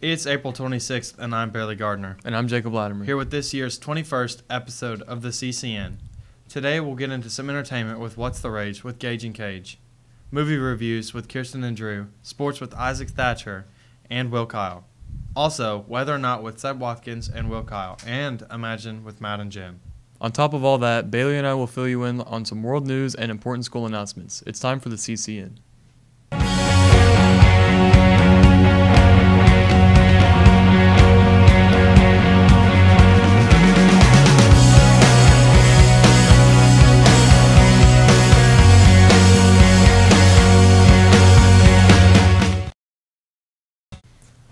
It's April 26th, and I'm Bailey Gardner. And I'm Jacob Latimer. Here with this year's 21st episode of the CCN. Today we'll get into some entertainment with What's the Rage with Gage and Cage, movie reviews with Kirsten and Drew, sports with Isaac Thatcher and Will Kyle. Also, Whether or Not with Seb Watkins and Will Kyle, and Imagine with Matt and Jim. On top of all that, Bailey and I will fill you in on some world news and important school announcements. It's time for the CCN.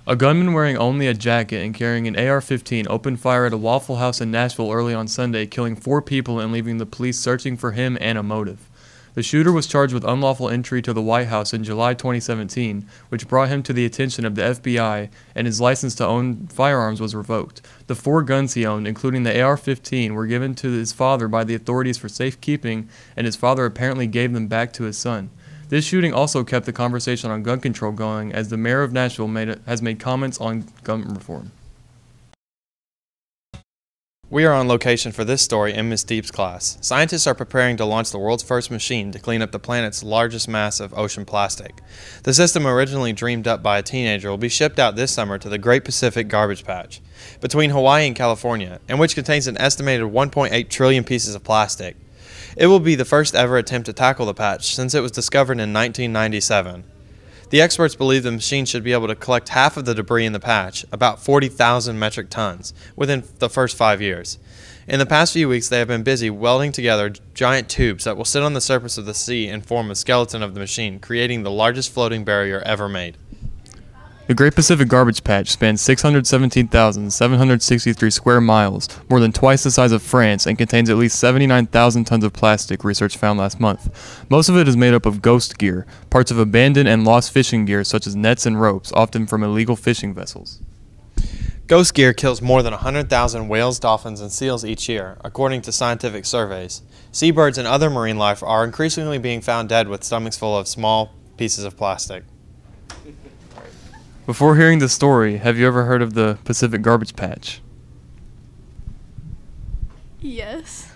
A gunman wearing only a jacket and carrying an AR-15 opened fire at a Waffle House in Nashville early on Sunday, killing 4 people and leaving the police searching for him and a motive. The shooter was charged with unlawful entry to the White House in July 2017, which brought him to the attention of the FBI, and his license to own firearms was revoked. The 4 guns he owned, including the AR-15, were given to his father by the authorities for safekeeping, and his father apparently gave them back to his son. This shooting also kept the conversation on gun control going, as the mayor of Nashville has made comments on gun reform. We are on location for this story in Miss Deep's class. Scientists are preparing to launch the world's first machine to clean up the planet's largest mass of ocean plastic. The system, originally dreamed up by a teenager, will be shipped out this summer to the Great Pacific Garbage Patch between Hawaii and California, and which contains an estimated 1.8 trillion pieces of plastic. It will be the first ever attempt to tackle the patch since it was discovered in 1997. The experts believe the machine should be able to collect half of the debris in the patch, about 40,000 metric tons, within the first 5 years. In the past few weeks, they have been busy welding together giant tubes that will sit on the surface of the sea and form a skeleton of the machine, creating the largest floating barrier ever made. The Great Pacific Garbage Patch spans 617,763 square miles, more than twice the size of France, and contains at least 79,000 tons of plastic, research found last month. Most of it is made up of ghost gear, parts of abandoned and lost fishing gear such as nets and ropes, often from illegal fishing vessels. Ghost gear kills more than 100,000 whales, dolphins, and seals each year, according to scientific surveys. Seabirds and other marine life are increasingly being found dead with stomachs full of small pieces of plastic. Before hearing the story, have you ever heard of the Pacific Garbage Patch? Yes.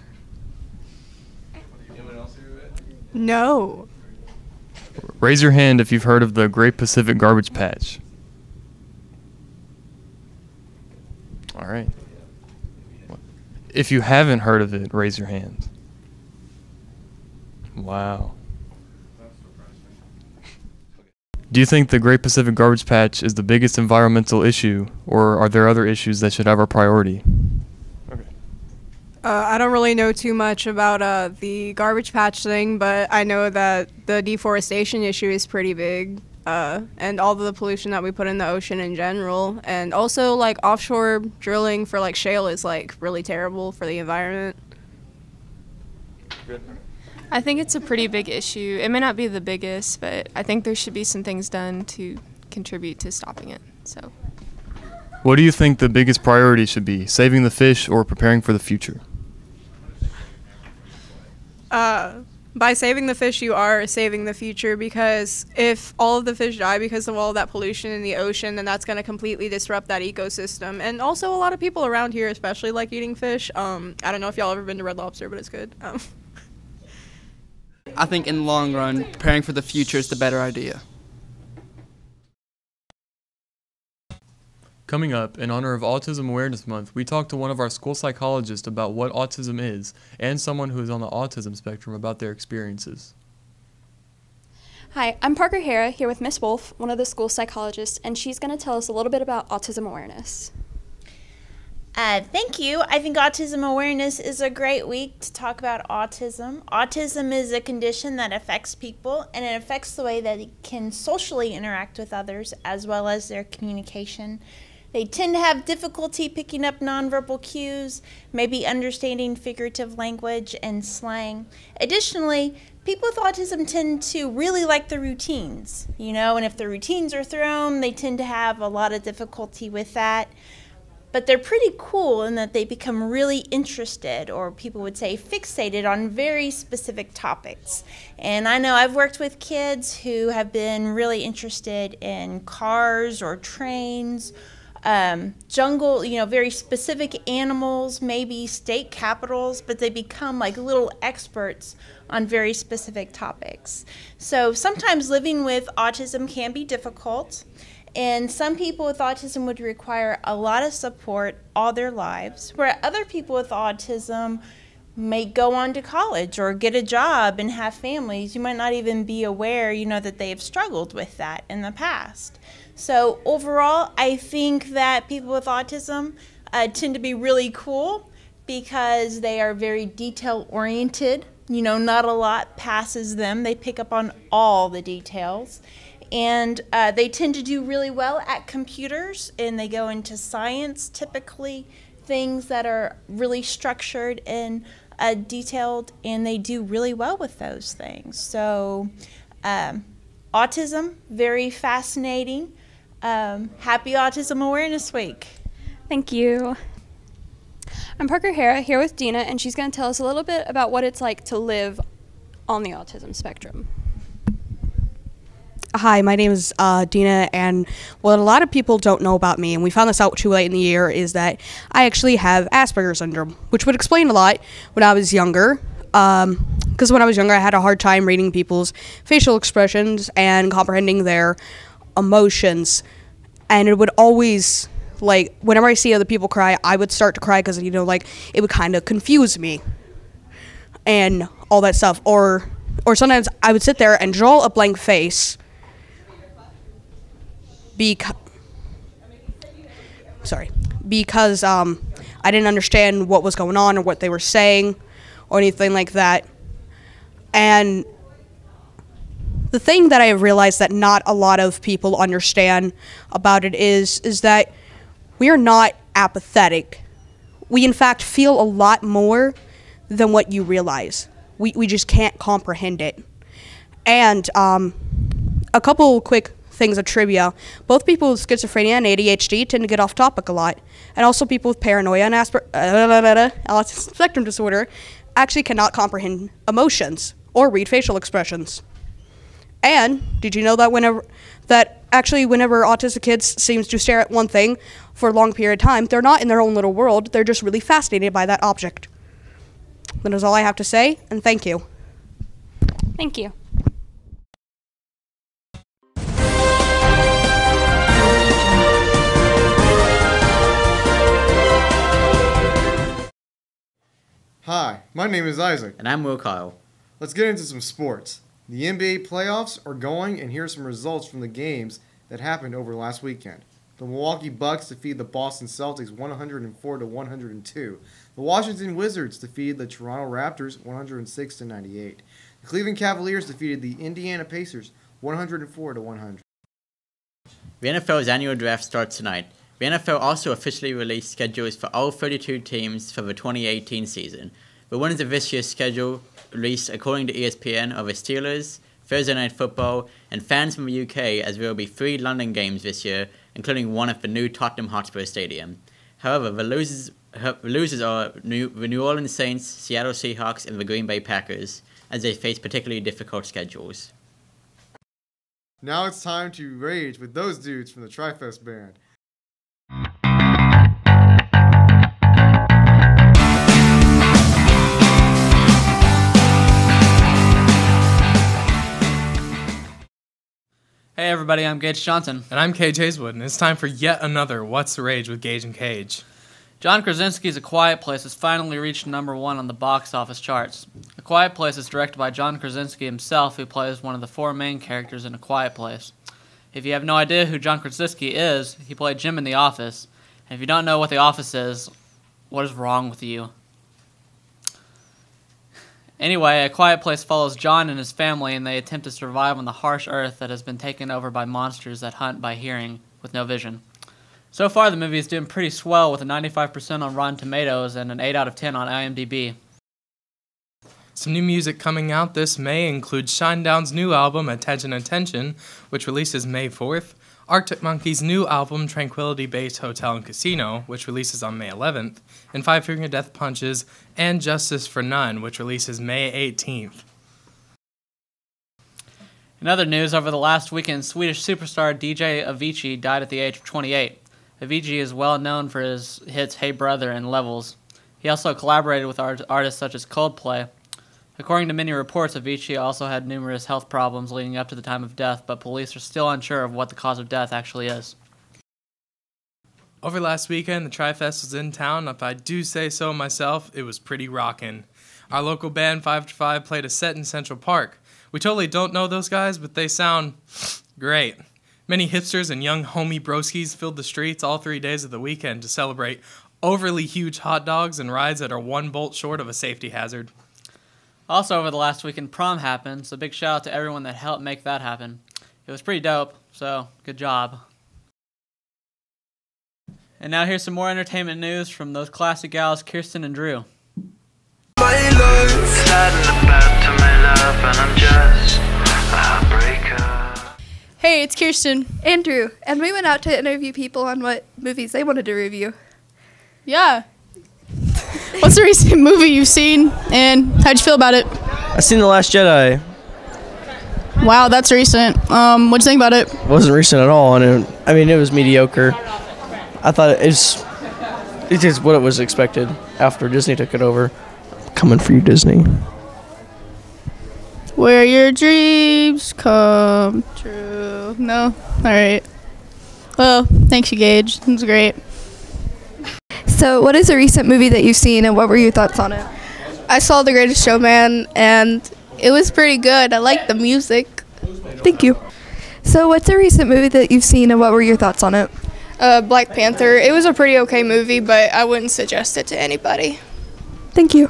No. Raise your hand if you've heard of the Great Pacific Garbage Patch. All right. If you haven't heard of it, raise your hand. Wow. Do you think the Great Pacific Garbage Patch is the biggest environmental issue, or are there other issues that should have our priority? Okay. I don't really know too much about the garbage patch thing, but I know that the deforestation issue is pretty big, and all the pollution that we put in the ocean in general, and also like offshore drilling for like shale is like really terrible for the environment. Good. I think it's a pretty big issue. It may not be the biggest, but I think there should be some things done to contribute to stopping it. So, what do you think the biggest priority should be, saving the fish or preparing for the future? By saving the fish, you are saving the future, because if all of the fish die because of all that pollution in the ocean, then that's going to completely disrupt that ecosystem. And also, a lot of people around here especially like eating fish. I don't know if y'all ever been to Red Lobster, but it's good. I think in the long run, preparing for the future is the better idea. Coming up, in honor of Autism Awareness Month, we talked to one of our school psychologists about what autism is, and someone who is on the autism spectrum about their experiences. Hi, I'm Parker Hara here with Miss Wolf, one of the school psychologists, and she's going to tell us a little bit about autism awareness. Thank you. I think Autism Awareness is a great week to talk about autism. Autism is a condition that affects people, and it affects the way that they can socially interact with others as well as their communication. They tend to have difficulty picking up nonverbal cues, maybe understanding figurative language and slang. Additionally, people with autism tend to really like the routines, and if the routines are thrown, they tend to have a lot of difficulty with that. but they're pretty cool in that they become really interested, or people would say fixated, on very specific topics. And I know I've worked with kids who have been really interested in cars or trains, jungle, very specific animals, maybe state capitals, but they become like little experts on very specific topics. So sometimes living with autism can be difficult, and some people with autism would require a lot of support all their lives, where other people with autism may go on to college or get a job and have families. You might not even be aware, that they have struggled with that in the past. So overall, I think that people with autism tend to be really cool because they are very detail-oriented. Not a lot passes them. They pick up on all the details. And they tend to do really well at computers, and they go into science, typically things that are really structured and detailed, and they do really well with those things. So autism, very fascinating. Happy Autism Awareness Week. Thank you. I'm Parker Hara here with Dina, and she's going to tell us a little bit about what it's like to live on the autism spectrum. Hi, my name is Dina, and what a lot of people don't know about me, and we found this out too late in the year, is that I actually have Asperger's syndrome, which would explain a lot when I was younger. Because when I was younger, I had a hard time reading people's facial expressions and comprehending their emotions, and it would always, whenever I see other people cry, I would start to cry because, it would kind of confuse me and all that stuff. Or sometimes I would sit there and draw a blank face because I didn't understand what was going on or what they were saying or anything like that. And the thing that I realized that not a lot of people understand about it is that we are not apathetic. We, in fact, feel a lot more than what you realize. We just can't comprehend it. And a couple quick things of trivia. Both people with schizophrenia and ADHD tend to get off topic a lot. And also people with paranoia and autism spectrum disorder actually cannot comprehend emotions or read facial expressions. And did you know that whenever autistic kids seems to stare at one thing for a long period of time, they're not in their own little world, they're just really fascinated by that object. That is all I have to say, and thank you. Thank you. Hi, my name is Isaac. And I'm Will Kyle. Let's get into some sports. The NBA playoffs are going, and here are some results from the games that happened over last weekend. The Milwaukee Bucks defeated the Boston Celtics 104-102. The Washington Wizards defeated the Toronto Raptors 106-98. The Cleveland Cavaliers defeated the Indiana Pacers 104-100. The NFL's annual draft starts tonight. The NFL also officially released schedules for all 32 teams for the 2018 season. The winners of this year's schedule, released according to ESPN, are the Steelers, Thursday Night Football, and fans from the UK, as there will be 3 London games this year, including one at the new Tottenham Hotspur Stadium. However, the losers are the New Orleans Saints, Seattle Seahawks, and the Green Bay Packers, as they face particularly difficult schedules. Now it's time to rage with those dudes from the Tri-Fest Band. Hey everybody, I'm Gage Johnson. And I'm Cage Hazelwood, and it's time for yet another What's the Rage with Gage and Cage. John Krasinski's A Quiet Place has finally reached #1 on the box office charts. A Quiet Place is directed by John Krasinski himself, who plays one of the 4 main characters in A Quiet Place. If you have no idea who John Krasinski is, he played Jim in The Office. And if you don't know what The Office is, what is wrong with you? Anyway, A Quiet Place follows John and his family, and they attempt to survive on the harsh earth that has been taken over by monsters that hunt by hearing with no vision. So far, the movie is doing pretty swell with a 95% on Rotten Tomatoes and an 8 out of 10 on IMDb. Some new music coming out this May includes Shinedown's new album, Attention Attention, which releases May 4th. Arctic Monkeys' new album Tranquility Base Hotel and Casino, which releases on May 11th, and Five Finger Death Punch's And Justice for None, which releases May 18th. In other news, over the last weekend, Swedish superstar DJ Avicii died at the age of 28. Avicii is well known for his hits Hey Brother and Levels. He also collaborated with artists such as Coldplay. According to many reports, Avicii also had numerous health problems leading up to the time of death, but police are still unsure of what the cause of death actually is. Over last weekend, the Tri-Fest was in town. If I do say so myself, it was pretty rockin'. Our local band 5 to 5 played a set in Central Park. We totally don't know those guys, but they sound great. Many hipsters and young homie broskies filled the streets all 3 days of the weekend to celebrate overly huge hot dogs and rides that are one bolt short of a safety hazard. Also over the last weekend, prom happened, so big shout out to everyone that helped make that happen. It was pretty dope, so good job. And now here's some more entertainment news from those classic gals, Kirsten and Drew. Hey, it's Kirsten. And Drew. And we went out to interview people on what movies they wanted to review. Yeah. What's the recent movie you've seen, and how'd you feel about it? I seen The Last Jedi. Wow, that's recent. What'd you think about it? It wasn't recent at all, and it was mediocre. I thought it's just what it was expected after Disney took it over. Coming for you, Disney. Where your dreams come true. No? Alright. Well, thanks, you, Gage. It was great. So, what is a recent movie that you've seen, and what were your thoughts on it? I saw The Greatest Showman, and it was pretty good. I liked the music. Thank you. So, what's a recent movie that you've seen, and what were your thoughts on it? Black Panther. It was a pretty okay movie, but I wouldn't suggest it to anybody. Thank you.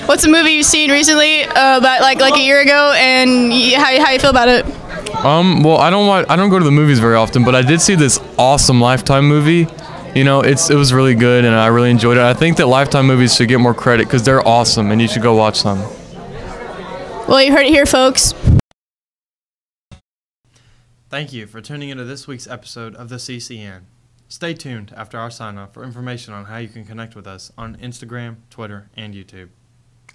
What's a movie you've seen recently, about like a year ago, and how you feel about it? Well, I don't go to the movies very often, but I did see this awesome Lifetime movie. You know, it was really good, and I really enjoyed it. I think that Lifetime movies should get more credit because they're awesome, and you should go watch them. Well, you heard it here, folks. Thank you for tuning into this week's episode of the CCN. Stay tuned after our sign-off for information on how you can connect with us on Instagram, Twitter, and YouTube.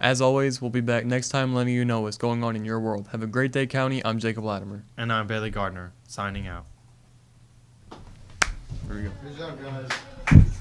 As always, we'll be back next time letting you know what's going on in your world. Have a great day, County. I'm Jacob Latimer. And I'm Bailey Gardner, signing out. Here we go. Good job, guys.